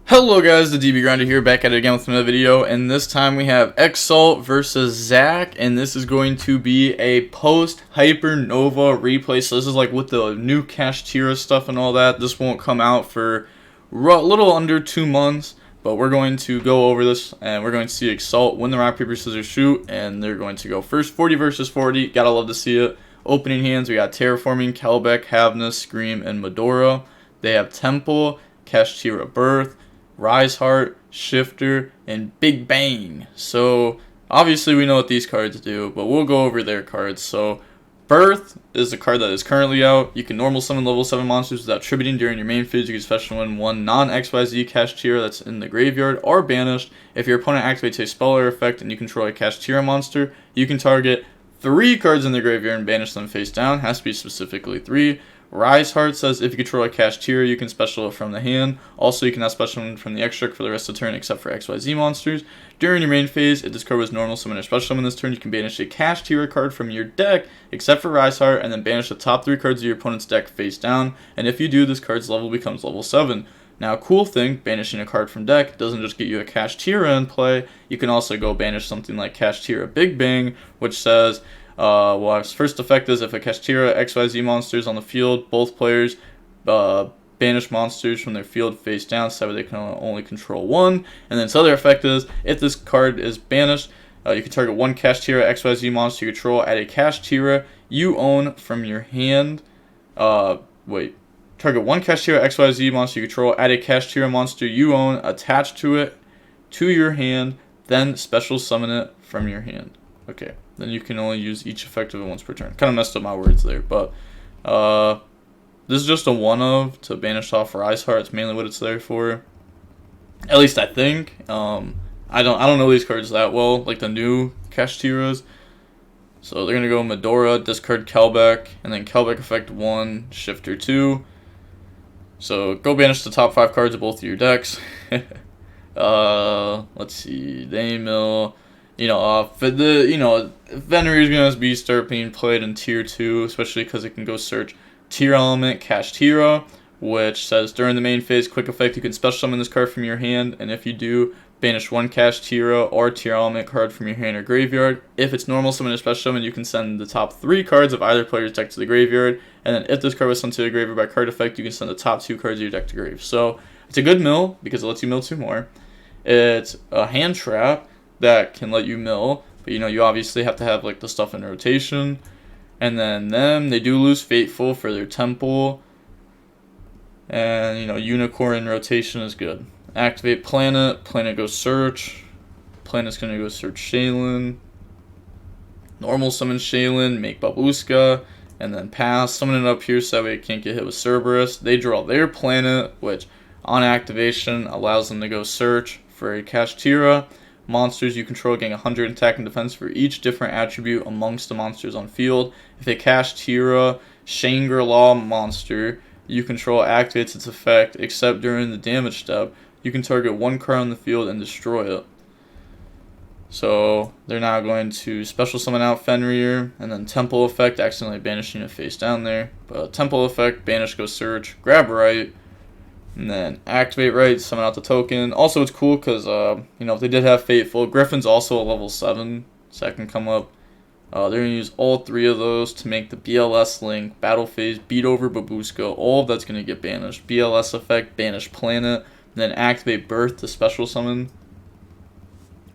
Hello guys, the DB Grinder here, back at it again with another video, and this time we have Exalt versus Zach, and this is going to be a post-Hypernova replay. So this is like with the new Kashtira stuff and all that. This won't come out for a little under 2 months, but we're going to go over this, and we're going to see Exalt win the rock, paper, scissors, shoot, and they're going to go first. 40 versus 40, gotta love to see it. Opening hands, we got Terraforming, Kelbeck, Havness, Scream, and Medora. They have Temple, Kashtira Birth, Rise Heart, Shifter, and Big Bang. So obviously we know what these cards do, but we'll go over their cards. So Birth is the card that is currently out. You can normal summon level 7 monsters without tributing during your main phase. You can special summon one non-XYZ Kashtira that's in the graveyard or banished. If your opponent activates a spell or effect and you control a Kashtira monster, you can target 3 cards in the graveyard and banish them face down. Has to be specifically 3. Rise Heart says if you control a Kashtira, you can special it from the hand. Also, you cannot special it from the extra for the rest of the turn except for XYZ monsters. During your main phase, if this card was normal summon or special summon this turn, you can banish a Kashtira card from your deck except for Rise Heart, and then banish the top 3 cards of your opponent's deck face down. And if you do, this card's level becomes level 7. Now, cool thing, banishing a card from deck doesn't just get you a Kashtira in play. You can also go banish something like Kashtira Big Bang, which says its first effect is if a Kashtira XYZ monster is on the field, both players banish monsters from their field face down, so they can only control 1. And then its other effect is if this card is banished, you can target 1 Kashtira XYZ monster you control, add a Kashtira you own from your hand. Target 1 Kashtira XYZ monster you control, add a Kashtira monster you own attached to it to your hand, then special summon it from your hand. Okay, then you can only use each effect of it once per turn. Kind of messed up my words there, but this is just a one-of to banish off Rise Heart. It's mainly what it's there for. At least I think. I don't know these cards that well, like the new Kashtiras. So they're gonna go Medora, discard Kelbeck, and then Kelbeck effect 1, Shifter 2. So go banish the top 5 cards of both of your decks. Let's see, they mill. Venereer is going to start being played in Tier 2, especially because it can go search Tearlament, Kashtira, which says during the main phase, quick effect, you can special summon this card from your hand, and if you do, banish 1 Kashtira or Tearlament card from your hand or graveyard. If it's normal summon or special summon, you can send the top 3 cards of either player's deck to the graveyard, and then if this card was sent to the graveyard by card effect, you can send the top 2 cards of your deck to grave. So it's a good mill, because it lets you mill 2 more. It's a hand trap that can let you mill, but you obviously have to have like the stuff in rotation. And then they do lose Fateful for their Temple, and Unicorn in rotation is good. Activate Planet goes search, Planet's gonna go search Shaylin, normal summon Shaylin, make Babuska, and then pass, summon it up here so that way it can't get hit with Cerberus. They draw their Planet, which on activation allows them to go search for a Kashtira. Monsters you control gain 100 attack and defense for each different attribute amongst the monsters on field. If a Kashtira Shangri-La monster you control activates its effect except during the damage step, you can target 1 card on the field and destroy it. So they're now going to special summon out Fenrir, and then Temple effect, accidentally banishing it face down there. But Temple effect, banish, go search, grab right, and then activate right, summon out the token. Also, it's cool because, if they did have Fateful, Griffin's also a level 7, so that can come up. They're going to use all 3 of those to make the BLS link, Battle Phase, Beat Over Babuska. All of that's going to get banished. BLS effect, banish Planet, then activate Birth to special summon.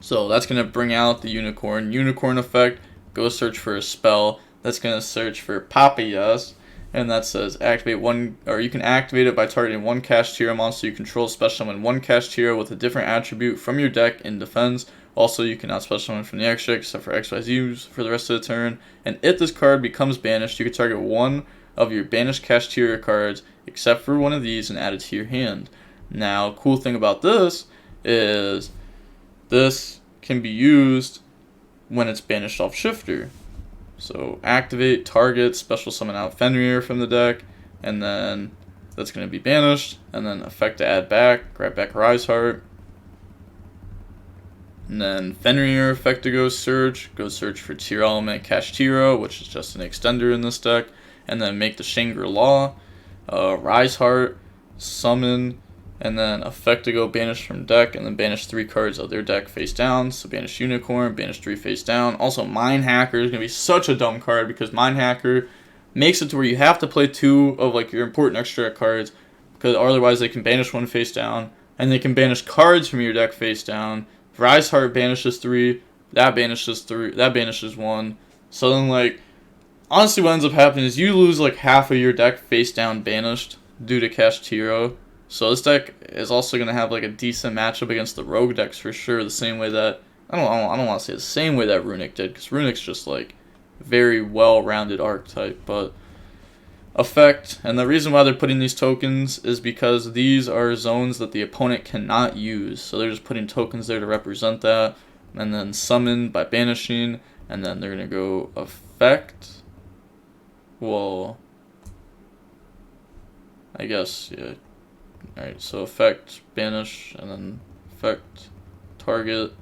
So that's going to bring out the Unicorn. Unicorn effect, go search for a spell. That's going to search for Papayas. And that says activate 1, or you can activate it by targeting 1 Kashtira monster you control, special summon 1 Kashtira with a different attribute from your deck in defense. Also, you cannot special summon from the extra except for XYZs for the rest of the turn. And if this card becomes banished, you can target 1 of your banished Kashtira cards except for one of these and add it to your hand. Now, cool thing about this is this can be used when it's banished off Shifter. So activate, target, special summon out Fenrir from the deck, and then that's going to be banished, and then effect to add back, grab back Rise Heart, and then Fenrir effect to go search for Tearlament Kashtira, which is just an extender in this deck, and then make the Shangri-La, Rise Heart, summon And then effect to go banish from deck, and then banish 3 cards of their deck face down. So banish Unicorn, banish 3 face down. Also, Mind Hacker is going to be such a dumb card because Mind Hacker makes it to where you have to play 2 of like your important extra cards, because otherwise they can banish 1 face down, and they can banish cards from your deck face down. Rise Heart banishes 3, that banishes 3, that banishes 1. So then, like, honestly what ends up happening is you lose like half of your deck face down banished due to Kashtira. So this deck is also going to have like a decent matchup against the rogue decks for sure, the same way that I don't want to say the same way that Runic did, because Runic's just like very well-rounded archetype. But effect, and the reason why they're putting these tokens is because these are zones that the opponent cannot use, so they're just putting tokens there to represent that. And then summon by banishing, and then they're going to go effect. Well, I guess, yeah. Alright, so effect, banish, and then effect, target.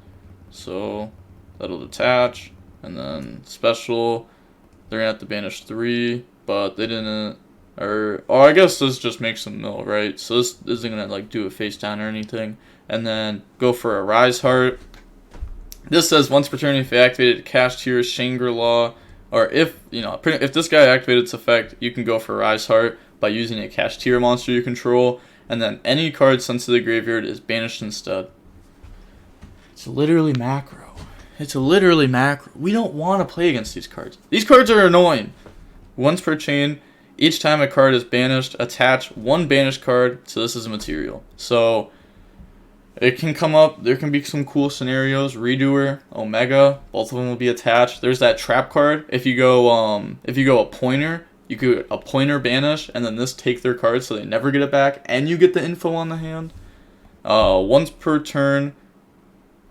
So that'll detach, and then special. They're going to have to banish 3, but they didn't. Or, oh, I guess this just makes them mill, right? So this isn't going to like do a face down or anything. And then go for a Rise Heart. This says once per turn, if you activated Kashtira, Shangri-La, or if this guy activated its effect, you can go for Rise Heart by using a Kashtira monster you control, and then any card sent to the graveyard is banished instead. It's literally macro. It's literally macro. We don't want to play against these cards. These cards are annoying. Once per chain, each time a card is banished, attach 1 banished card to this as a material. So it can come up, there can be some cool scenarios. Redoer, Omega, both of them will be attached. There's that trap card. If you go a pointer, you could a pointer banish, and then this take their card so they never get it back, and you get the info on the hand. Once per turn,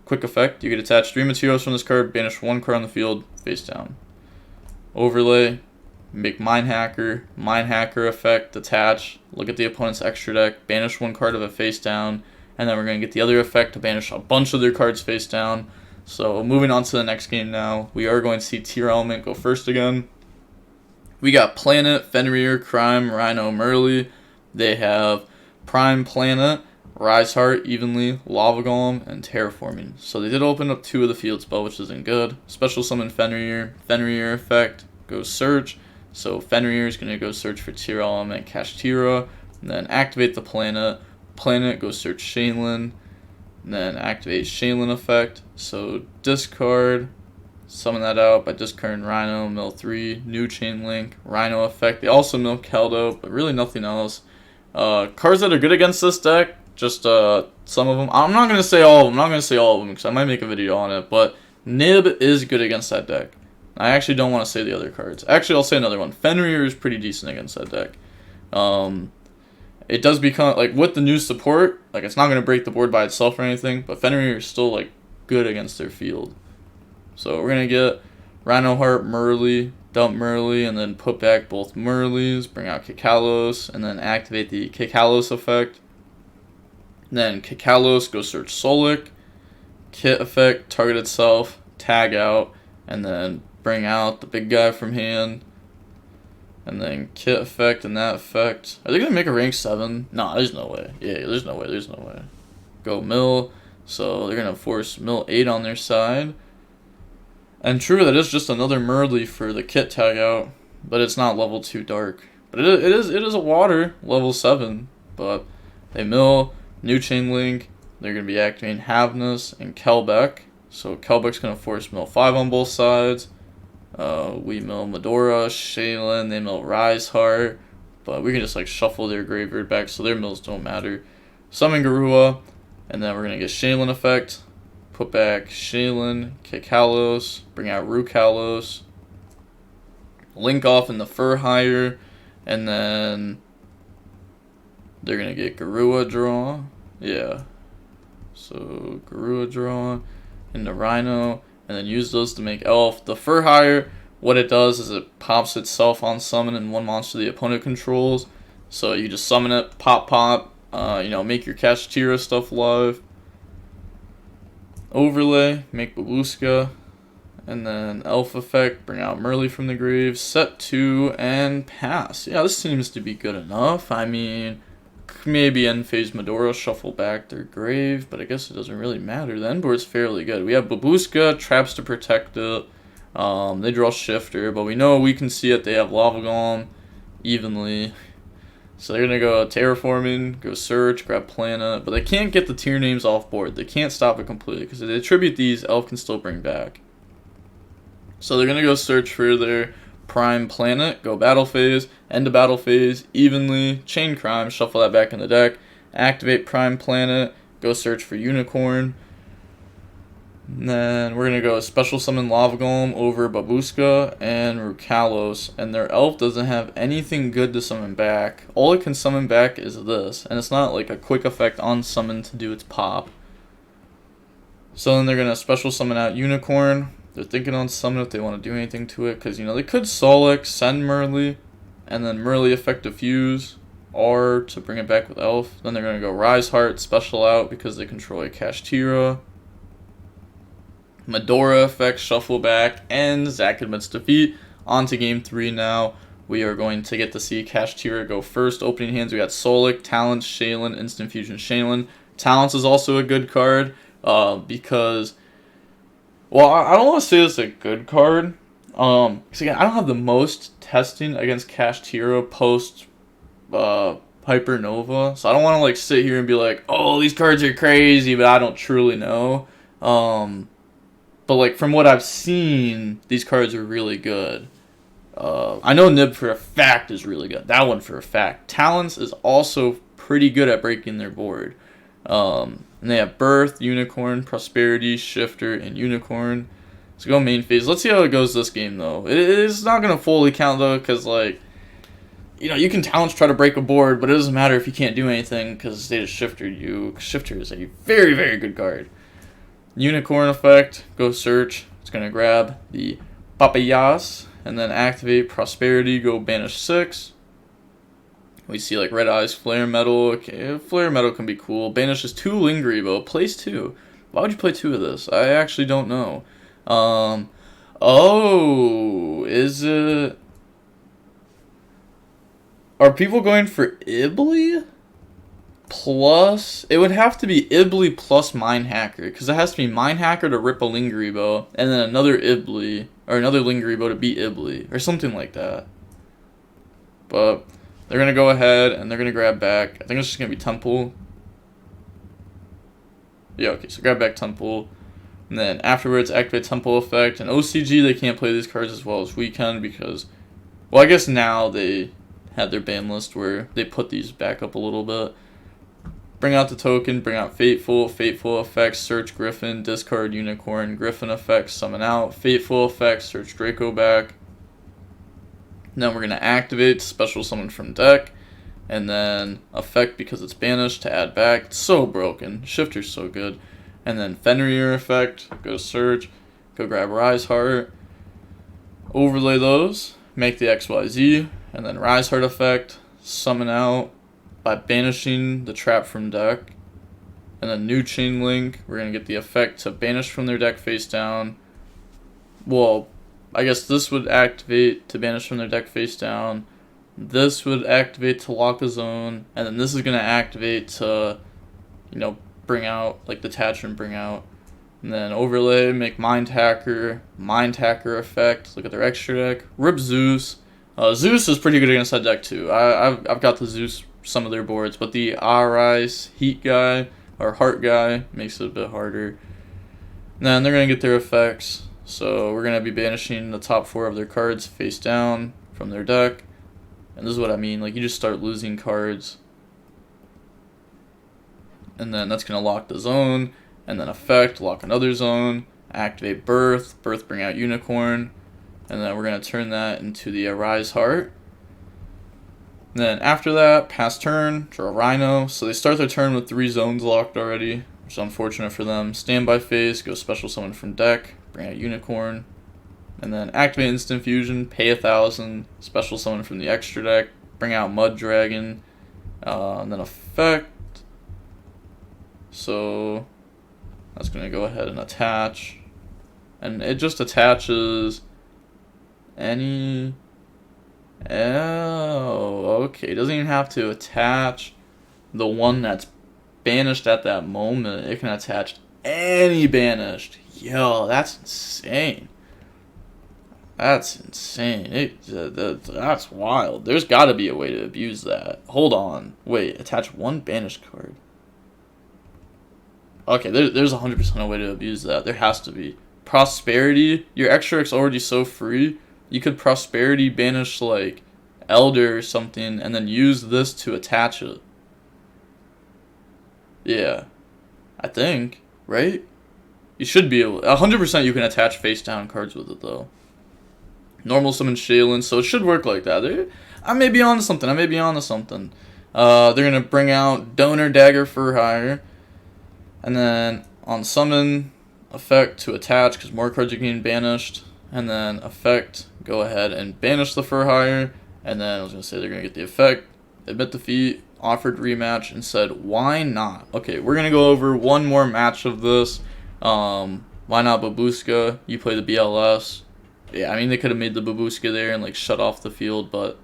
quick effect, you could attach 3 materials from this card, banish 1 card on the field, face down. Overlay, make Mind Hacker effect, attach, look at the opponent's extra deck, banish 1 card of it face down, and then we're going to get the other effect to banish a bunch of their cards face down. So moving on to the next game now, we are going to see Tearlament go first again. We got Planet, Fenrir, Crime, Rhino, Merly. They have Prime Planet, Rise Heart, Evenly, Lava Golem, and Terraforming. So they did open up 2 of the field spell, which isn't good. Special Summon Fenrir. Fenrir effect goes Search. So Fenrir is going to go search for Tearlament, Kashtira, and then activate the Planet. Planet goes search Shaylin, and then activate Shaylin effect. So discard, summon that out by discarding Rhino, mill 3, new chain link, Rhino effect. They also mill Keldo, but really nothing else. Cards that are good against this deck, just some of them. I'm not gonna say all of them. I'm not gonna say all of them because I might make a video on it. But Nib is good against that deck. I actually don't want to say the other cards. Actually, I'll say another one. Fenrir is pretty decent against that deck. It does become, like, with the new support, like, it's not going to break the board by itself or anything, but Fenrir is still, like, good against their field. So we're going to get Rhino Heart, Merly, dump Merly, and then put back both Merlys, bring out Kikalos, and then activate the Kikalos effect. And then Kikalos, go search Solic, Kit effect, target itself, tag out, and then bring out the big guy from hand. And then Kit effect and that effect. Are they going to make a rank 7? Nah, there's no way. Yeah, there's no way. Go mill. So they're going to force mill 8 on their side. And true, that is just another Merly for the Kit tag out. But it's not level 2 dark. But it is a water, level 7. But they mill, new chain link. They're going to be activating Havnus and Kelbeck. So Kelbeck's going to force mill 5 on both sides. We mill Medora, Shaylin, they mill Rise Heart, but we can just like shuffle their graveyard back so their mills don't matter. Summon Garua, and then we're going to get Shaylin effect, put back Shaylin, Kikalos, bring out Rukalos, link off in the PHHY, and then they're going to get Garua draw, yeah, so Garua draw into Rhino, and then use those to make Elf. The PHHY, what it does is it pops itself on summon and 1 monster the opponent controls. So you just summon it, pop, make your Kashtira stuff live. Overlay, make Babushka, and then Elf effect, bring out Merly from the grave, set 2, and pass. Yeah, this seems to be good enough. I mean, maybe end phase Medora, shuffle back their grave, but I guess it doesn't really matter. The end board's fairly good. We have Babushka, traps to protect it. They draw Shifter, but we know we can see it. They have Lava Golem evenly. So they're going to go Terraforming, go Search, grab Planet, but they can't get the tier names off board. They can't stop it completely, because if they attribute these, Elf can still bring back. So they're going to go search for their Prime Planet, go Battle Phase, end of Battle Phase, evenly, Chain Crime, shuffle that back in the deck, activate Prime Planet, go search for Unicorn. And then we're going to go Special Summon Lava Golem over Babushka and Rukalos, and their Elf doesn't have anything good to summon back. All it can summon back is this, and it's not like a quick effect on summon to do its pop. So then they're going to Special Summon out Unicorn. They're thinking on summon if they want to do anything to it, because, you know, they could Solix, send Merly, and then Merly effect Diffuse, or to bring it back with Elf. Then they're going to go Rise Heart, special out because they control a Kashtira. Medora effect, shuffle back, and Zakadmit's defeat. On to game 3 now. We are going to get to see Kashtira go first. Opening hands, we got Solic, Talents, Shaylin, Instant Fusion, Shaylin. Talents is also a good card, because... Well, I don't want to say this is a good card. Because again, I don't have the most testing against Kashtira post Hypernova. So I don't want to like sit here and be like, oh, these cards are crazy, but I don't truly know. But like from what I've seen, these cards are really good. I know Nib for a fact is really good. That one for a fact. Talents is also pretty good at breaking their board. And they have Birth, Unicorn, Prosperity, Shifter, and Unicorn. So go main phase. Let's see how it goes this game, though. It's not going to fully count, though, because, like, you know, you can Talents try to break a board, but it doesn't matter if you can't do anything because they just Shiftered you. Shifter is a very, very good card. Unicorn effect, go search. It's going to grab the Papayas, and then activate Prosperity, go banish 6. We see like Red Eyes, Flare Metal. Okay, Flare Metal can be cool. Banishes 2 Lingribo. Plays 2. Why would you play 2 of this? I actually don't know. Oh, is it... Are people going for Ibly? Plus... It would have to be Ibly plus Mind Hacker, because it has to be Mind Hacker to rip a Lingribo, and then another Ibly, or another Lingribo to beat Ibly, or something like that. But... They're going to go ahead, and they're going to grab back. I think it's just going to be Temple. Yeah, okay, so grab back Temple. And then afterwards, activate Temple effect. And OCG, they can't play these cards as well as we can because... Well, I guess now they had their ban list where they put these back up a little bit. Bring out the token, bring out Fateful, Fateful effects, search Griffin, discard Unicorn, Griffin effects, summon out, Fateful effects, search Draco back. Then we're going to activate Special Summon from deck, and then effect because it's banished to add back. It's so broken. Shifter's so good. And then Fenrir effect, go search, go grab Rise Heart, overlay those, make the XYZ, and then Rise Heart effect, summon out by banishing the trap from deck. And then new Chain Link, we're going to get the effect to banish from their deck face down. Well, I guess this would activate to banish from their deck face down. This would activate to lock a zone. And then this is going to activate to, you know, bring out, like detach and bring out. And then overlay, make Mind Hacker effect. Look at their extra deck. Rip Zeus. Zeus is pretty good against that deck too. I've got the Zeus some of their boards, but the Arise Heat guy or Heart guy makes it a bit harder. And then they're going to get their effects. So we're going to be banishing the top 4 of their cards face down from their deck. And this is what I mean. Like, you just start losing cards. And then that's going to lock the zone. And then effect, lock another zone. Activate Birth. Birth, bring out Unicorn. And then we're going to turn that into the Arise Heart. And then after that, pass turn, draw Rhino. So they start their turn with 3 zones locked already, which is unfortunate for them. Standby phase, go Special Summon from deck. Bring out Unicorn, and then activate Instant Fusion, pay 1,000, Special Summon from the extra deck, bring out Mud Dragon, and then effect. So that's going to go ahead and attach, and it just attaches any... Oh, okay, it doesn't even have to attach the one that's banished at that moment, it can attach any banished. Yo, that's insane. That's insane. That's wild. There's got to be a way to abuse that. Hold on. Wait, attach one banished card. Okay, there's 100% a way to abuse that. There has to be. Prosperity. Your extract's already so free. You could prosperity banish, like, Elder or something, and then use this to attach it. Yeah. I think. Right? You should be able... 100% you can attach face-down cards with it, though. Normal summon Shaylin, so it should work like that. I may be onto something. They're going to bring out Donor Dagger for hire. And then on summon, effect to attach, because more cards are getting banished. And then effect, go ahead and banish the for hire. And then I was going to say they're going to get the effect, admit defeat, offered rematch, and said, why not? Okay, we're going to go over one more match of this. Why not Babushka? You play the BLS. Yeah, I mean, they could have made the Babushka there and, like, shut off the field, but,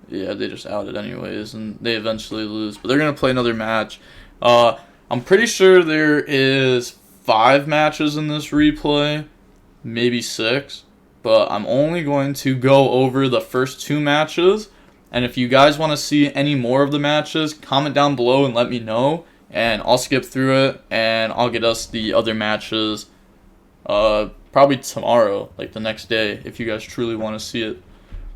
yeah, they just outed anyways, and they eventually lose. But they're going to play another match. I'm pretty sure there is 5 matches in this replay, maybe 6, but I'm only going to go over the first 2 matches, and if you guys want to see any more of the matches, comment down below and let me know, and I'll skip through it, and I'll get us the other matches, probably tomorrow, like the next day, if you guys truly want to see it.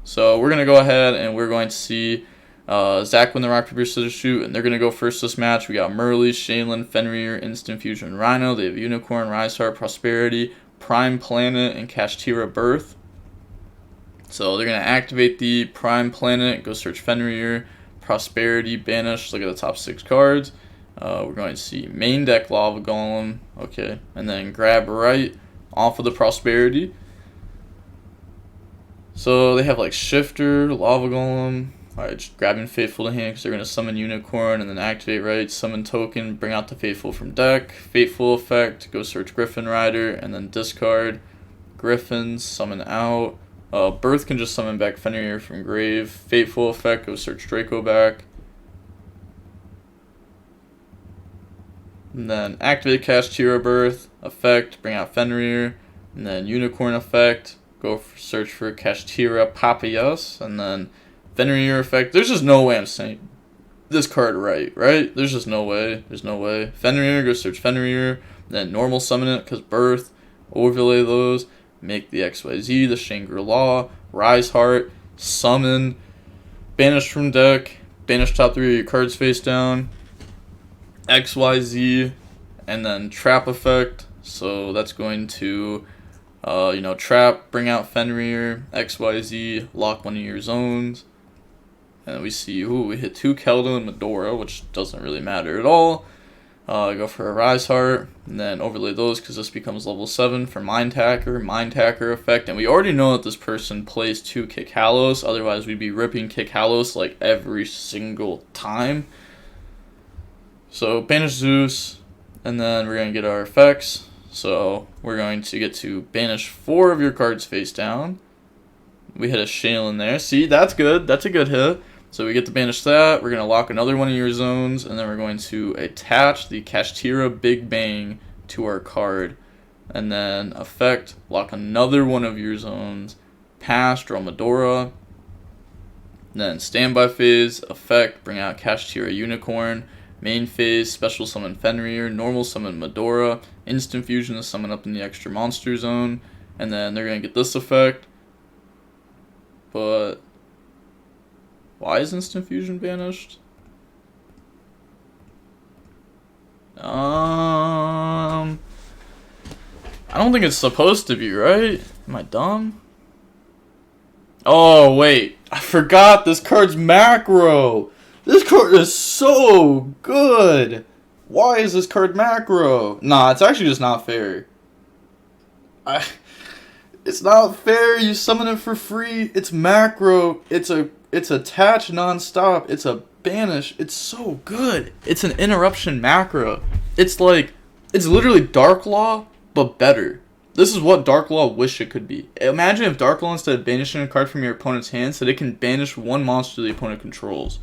So we're going to go ahead and we're going to see Zach win the rock, paper, scissors, shoot, and they're going to go first this match. We got Merle, Shaylin, Fenrir, Instant Fusion, Rhino. They have Unicorn, Riseheart, Prosperity, Prime Planet, and Kashtira Birth. So they're going to activate the Prime Planet, go search Fenrir, Prosperity, banish, look at the top 6 cards. We're going to see main deck Lava Golem, okay, and then grab right off of the Prosperity. So they have like Shifter, Lava Golem. Alright, just grabbing Faithful to hand because they're going to summon Unicorn and then activate right, summon Token, bring out the Faithful from deck, Faithful effect, go search Griffin Rider, and then discard Griffins, summon out. Birth can just summon back Fenrir from grave. Faithful effect, go search Draco back. And then activate Kashtira Birth, effect, bring out Fenrir, and then Unicorn effect, go search for Kashtira Papayas, and then Fenrir effect. There's just no way I'm saying this card right? There's just no way. There's no way. Fenrir, go search Fenrir, then normal summon it, because Birth, overlay those, make the XYZ, the Shangri-La, Riseheart, summon, banish from deck, banish top 3 of your cards face down, XYZ, and then trap effect. So that's going to, trap, bring out Fenrir, XYZ, lock one of your zones. And we see, we hit 2 Keldo and Medora, which doesn't really matter at all. Go for a Riseheart, and then overlay those because this becomes level 7 for Mind Hacker effect. And we already know that this person plays 2 Kick Hallows, otherwise we'd be ripping Kick Hallows like every single time. So banish Zeus, and then we're going to get our effects. So we're going to get to banish 4 of your cards face down. We hit a Shaylin there. See, that's good. That's a good hit. So we get to banish that. We're going to lock another one of your zones, and then we're going to attach the Kashtira Big Bang to our card. And then effect, lock another one of your zones. Pass, draw Medora. Then standby phase, effect, bring out Kashtira Unicorn. Main phase, special summon Fenrir, normal summon Medora, instant fusion to summon up in the extra monster zone, and then they're going to get this effect. But why is instant fusion banished? I don't think it's supposed to be, right? Am I dumb? Oh, wait. I forgot this card's macro. This card is so good. Why is this card macro? Nah, it's actually just not fair. It's not fair. You summon it for free. It's macro. It's attached non-stop. It's a banish. It's so good. It's an interruption macro. It's literally Dark Law, but better. This is what Dark Law wish it could be. Imagine if Dark Law, instead of banishing a card from your opponent's hand, said it can banish one monster the opponent controls.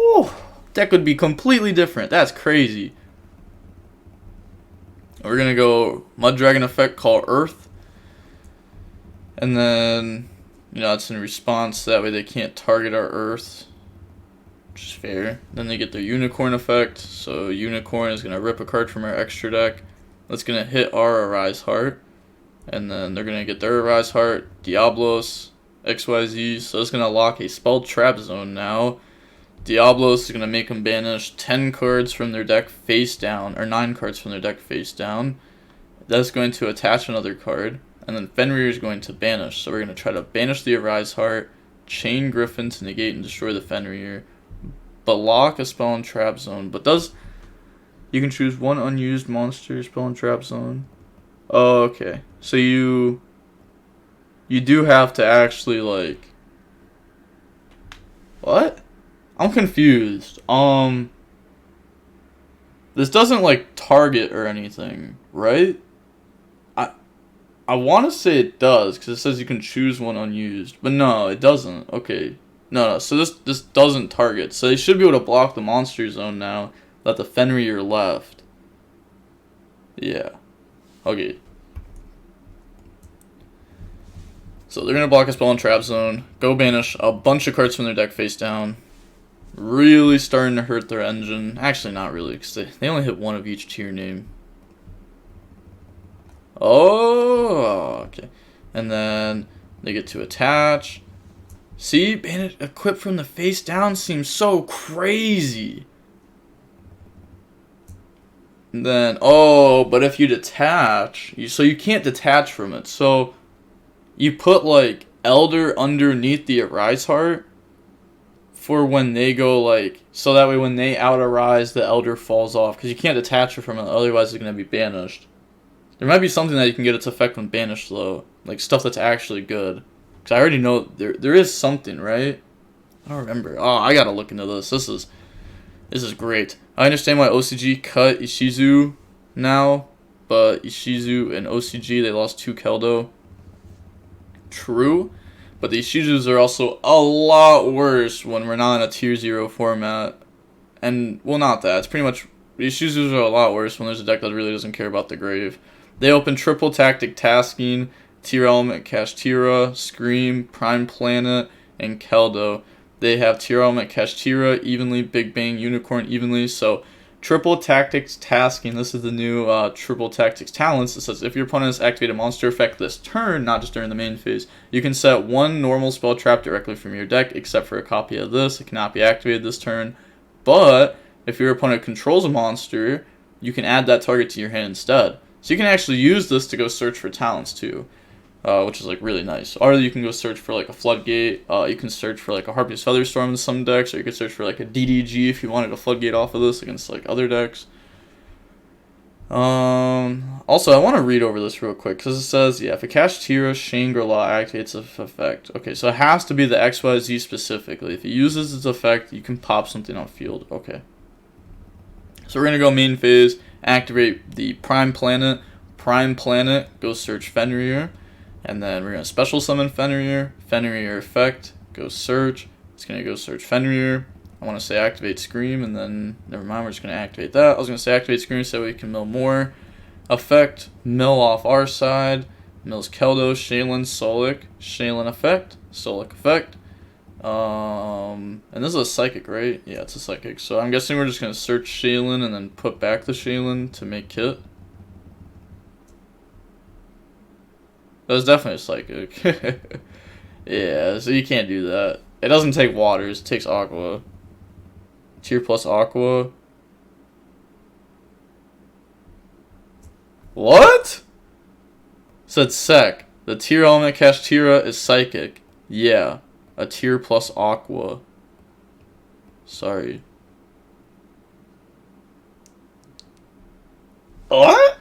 Oh, deck would be completely different. That's crazy. We're going to go Mud Dragon effect, call Earth. And then, you know, it's in response. That way they can't target our Earth. Which is fair. Then they get their Unicorn effect. So Unicorn is going to rip a card from our extra deck. That's going to hit our Arise Heart. And then they're going to get their Arise Heart, Diablos, XYZ. So it's going to lock a Spell Trap Zone now. Diablos is going to make them banish 10 cards from their deck face down, or 9 cards from their deck face down. That's going to attach another card, and then Fenrir is going to banish. So we're going to try to banish the Arise Heart, chain Griffin to negate and destroy the Fenrir, but lock a Spell and Trap Zone. But you can choose one unused monster, Spell and Trap Zone. Oh, okay. So you do have to actually, like, what? I'm confused. This doesn't, like, target or anything, right? I want to say it does, because it says you can choose one unused. But no, it doesn't. Okay. No, so this doesn't target. So they should be able to block the monster zone now that the Fenrir left. Yeah. Okay. So they're going to block a Spell and Trap Zone, go banish a bunch of cards from their deck face down. Really starting to hurt their engine. Actually, not really, because they only hit one of each tier name. Oh, okay. And then they get to attach. See, banish equip from the face down seems so crazy. And then, oh, but if you detach, so you can't detach from it. So you put, like, Elder underneath the Arise Heart for when they go, like, so that way when they out Arise, the Elder falls off, because you can't detach it from it, otherwise it's going to be banished. There might be something that you can get its effect when banished, though, like stuff that's actually good. Because I already know there is something, right? I don't remember. Oh, I gotta look into this. This is great. I understand why OCG cut Ishizu now, but Ishizu and OCG, they lost 2 Keldo. True, but the Ishizus are also a lot worse when we're not in a tier 0 format. And, well, not that. It's pretty much, the Ishizus are a lot worse when there's a deck that really doesn't care about the grave. They open triple tactic tasking, Tearlament, Kashtira, Scream, Prime Planet, and Keldo. They have Tearlament, Kashtira evenly, Big Bang, Unicorn evenly. So triple tactics tasking. This is the new triple tactics talents. It says if your opponent has activated a monster effect this turn, not just during the main phase, you can set one normal spell trap directly from your deck, except for a copy of this. It cannot be activated this turn. But if your opponent controls a monster, you can add that target to your hand instead. So you can actually use this to go search for talents too, which is like really nice. Or you can go search for like a Floodgate. You can search for like a Harpy's Featherstorm in some decks, or you could search for like a DDG if you wanted a Floodgate off of this against like other decks. Also, I want to read over this real quick because it says, yeah, if a Kashtira Shangri-La activates its effect. Okay, so it has to be the XYZ specifically. If it uses its effect, you can pop something on field. Okay. So we're going to go main phase, activate the Prime Planet. Prime Planet, go search Fenrir. And then we're going to special summon Fenrir. Fenrir effect, go search. It's going to go search Fenrir. I want to say activate Scream, and then, never mind, we're just going to activate that. I was going to say activate Scream so we can mill more. Effect, mill off our side. Mills Keldo, Shaylin, Solik. Shaylin effect, Solik effect. And this is a psychic, right? Yeah, it's a psychic. So I'm guessing we're just going to search Shaylin and then put back the Shaylin to make Kit. That was definitely a psychic. Yeah, so you can't do that. It doesn't take waters, it takes aqua. Tier plus aqua. What? Said sec. The Tearlament Kashtira is psychic. Yeah. A tier plus aqua. Sorry. What?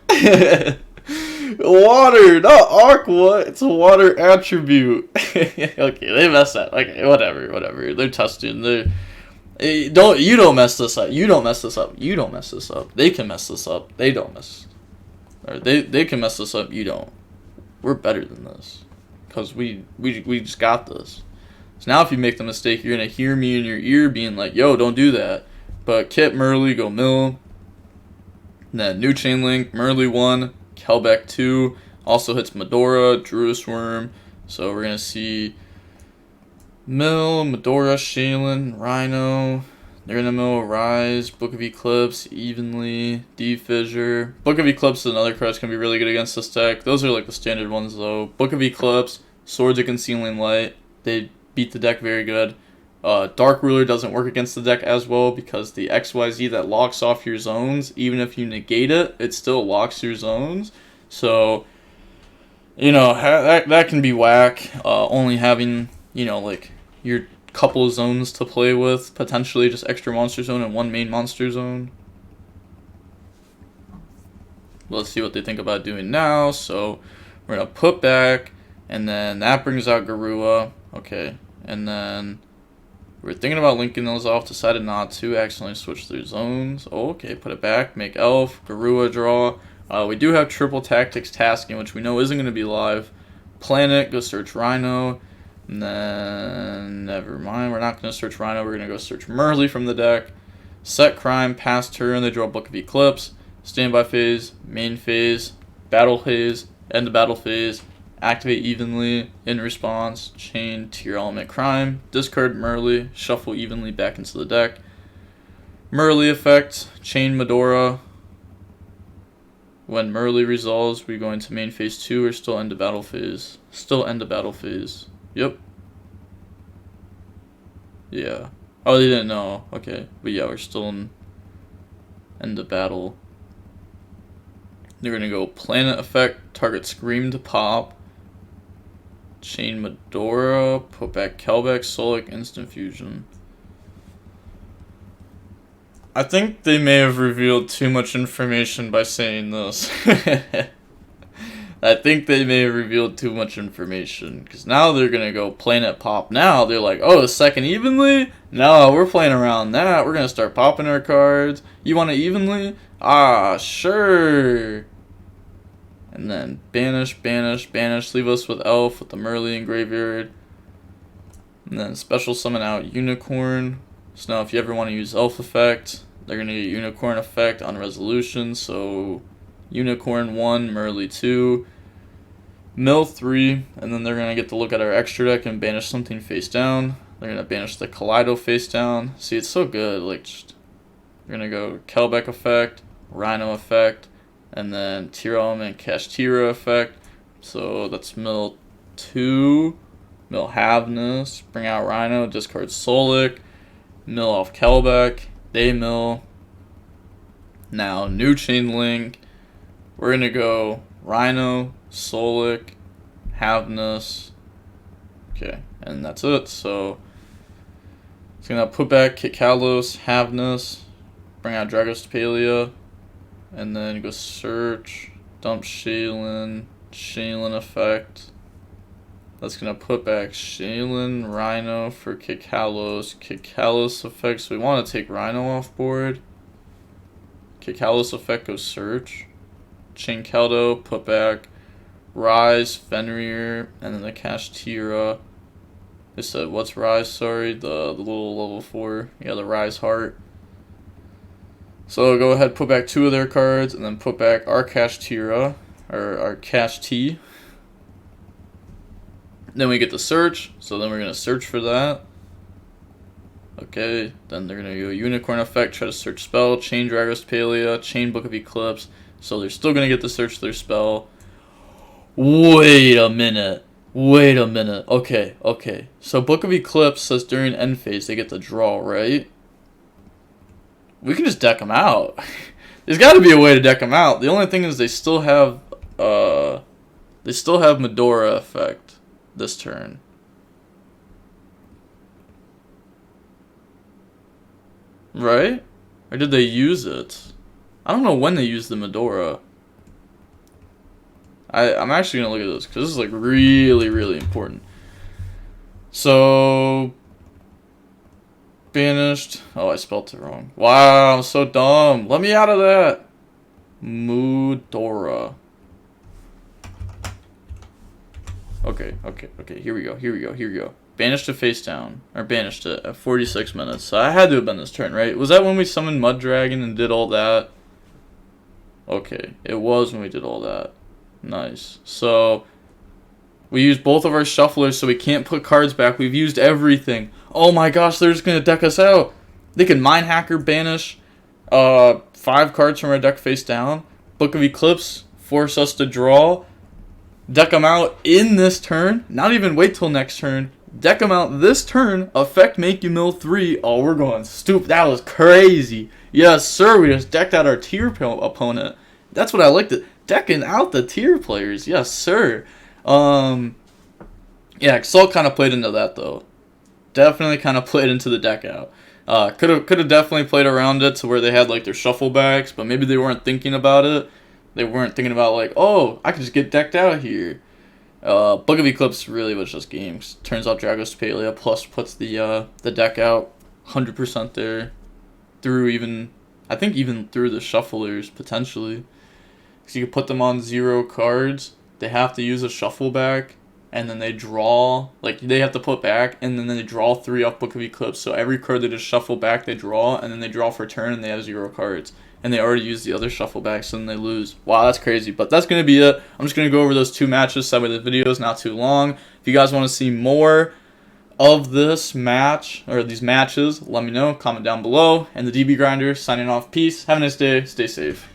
Water, not aqua. It's a water attribute. Okay, they messed up. Okay, whatever. They're testing. You don't mess this up. You don't mess this up. You don't mess this up. They can mess this up. They don't mess. Or they can mess this up. You don't. We're better than this, cause we just got this. So now if you make the mistake, you're gonna hear me in your ear being like, "Yo, don't do that." But Kit, Merly, go mill. And then new chain link, Merly 1, Kelbeck 2. Also hits Medora, Druis Worm. So we're going to see mill, Medora, Shaylin, Rhino. They're going to mill Rise, Book of Eclipse, Evenly, D-Fissure. Book of Eclipse is another card that's going to be really good against this deck. Those are like the standard ones though. Book of Eclipse, Swords of Concealing Light. They beat the deck very good. Dark Ruler doesn't work against the deck as well because the XYZ that locks off your zones, even if you negate it, it still locks your zones. So, you know, that can be whack. Only having, you know, like your couple of zones to play with, potentially just extra monster zone and one main monster zone. Let's see what they think about doing now. So we're going to put back, and then that brings out Garua. Okay, and then we're thinking about linking those off, decided not to, accidentally switch their zones. Oh, okay, put it back, make Elf, Garua draw. We do have triple tactics tasking, which we know isn't going to be live. Planet, go search Rhino. And then, never mind, we're not going to search Rhino, we're going to go search Merly from the deck. Set Crime, pass turn, they draw Book of Eclipse. Standby phase, main phase, battle phase, end of battle phase. Activate Evenly, in response, chain Tearlament Crime. Discard Merly, shuffle Evenly back into the deck. Merly effect, chain Medora. When Merly resolves, we go into main phase 2 or still end of battle phase? Still end of battle phase. Yep. Yeah. Oh, they didn't know. Okay. But yeah, we're still in end of battle. They're going to go Planet effect, target Scream to pop. Chain Medora, put back Kelbeck, Solic, Instant Fusion. I think they may have revealed too much information by saying this. I think they may have revealed too much information. Because now they're going to go Planet Pop. Now they're like, oh, the second Evenly? No, we're playing around that. We're going to start popping our cards. You want it Evenly? Ah, sure. And then banish, banish, banish. Leave us with Elf, with the Merly in graveyard. And then special summon out Unicorn. So now if you ever want to use Elf effect, they're going to get Unicorn effect on resolution. So Unicorn 1, Merly 2, Mill 3. And then they're going to get to look at our extra deck and banish something face down. They're going to banish the Kaleido face down. See, it's so good. Like, just, they're going to go Kelbeck effect, Rhino effect. And then Tearlament, Kashtira effect. So that's mill 2. Mill Havness. Bring out Rhino. Discard Solic. Mill off Kelbeck. They mill. Now, new chain link. We're going to go Rhino, Solic, Havness. Okay, and that's it. So it's going to put back Kikalos, Havness. Bring out Dragostapelia. And then go search, dump Shaylin, Shaylin effect. That's going to put back Shaylin, Rhino for Kikalos. Kikalos effect, so we want to take Rhino off board. Kikalos effect goes search. Chain Keldo, put back Rise, Fenrir, and then the Kashtira. They said, what's Rise, sorry? The little level 4. Yeah, the Rise Heart. So go ahead, put back 2 of their cards, and then put back our Kashtira, or our Kasht. Then we get the search, so then we're going to search for that. Okay, then they're going to go Unicorn effect, try to search spell, chain Dragostapelia, chain Book of Eclipse, so they're still going to get to search their spell. Wait a minute. Okay. So Book of Eclipse says during end phase they get to draw, right? We can just deck them out. There's got to be a way to deck them out. The only thing is they still have Medora effect this turn. Right? Or did they use it? I don't know when they used the Medora. I'm actually going to look at this because this is like really, really important. So banished. Oh, I spelled it wrong. Wow, I'm so dumb. Let me out of that. Medora. Okay. Here we go. banished it face down, or banished it at 46 minutes. So I had to have been this turn, right? Was that when we summoned Mud Dragon and did all that? Okay, it was when we did all that. Nice. So we used both of our shufflers, so we can't put cards back. We've used everything. Oh my gosh, they're just gonna deck us out. They can Mind Hacker, banish 5 cards from our deck face down. Book of Eclipse, force us to draw. Deck them out in this turn. Not even wait till next turn. Deck them out this turn. Effect make you mill 3. Oh, we're going stupid. That was crazy. Yes, sir. We just decked out our tier opponent. That's what I liked. Decking out the tier players. Yes, sir. Yeah, Exalt kind of played into that, though. Definitely kind of played into the deck out. Could have definitely played around it to where they had like their shuffle backs, but maybe they weren't thinking about it. They weren't thinking about like, oh, I could just get decked out here. Book of Eclipse really was just games. Turns out Dragos Palia plus puts the deck out 100% there. I think even through the shufflers potentially. Because you could put them on 0 cards. They have to use a shuffle back. And then they draw, like they have to put back, and then they draw 3 off Book of Eclipse. So every card they just shuffle back, they draw, and then they draw for turn, and they have 0 cards. And they already used the other shuffle back, so then they lose. Wow, that's crazy. But that's going to be it. I'm just going to go over those 2 matches, so that way the video is not too long. If you guys want to see more of this match, or these matches, let me know. Comment down below. And the DB Grinder, signing off. Peace. Have a nice day. Stay safe.